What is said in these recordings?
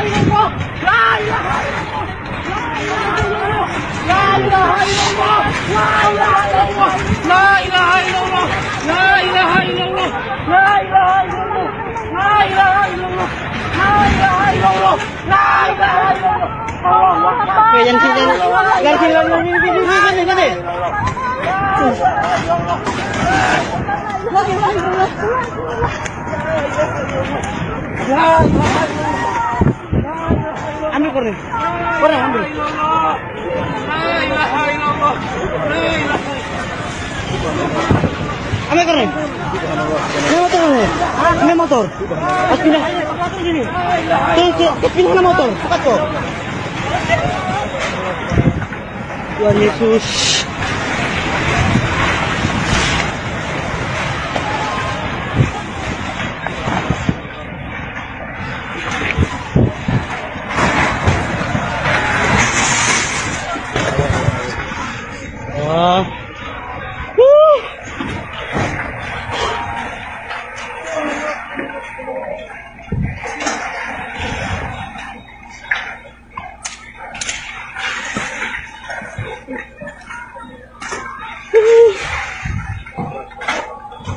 illallah. La ilaha illallah. La ilaha illallah. La ilaha illallah. La ilaha illallah. La ilaha illallah. La ilaha illallah. La ilaha illallah. La ilaha illallah. Allahu Akbar. Oke, yang sini, gini. Ambil koreng, ambil. Ambil koreng. Ini motor. Pas pindah. Terus pindah motor. Cepat kok. Tuhan Yesus. Wah.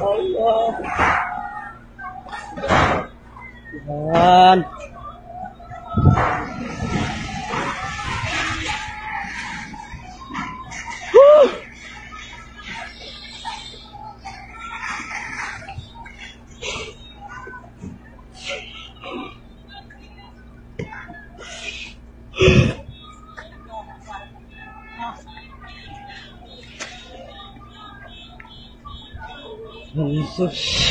Allah. Tuhan. Yesus.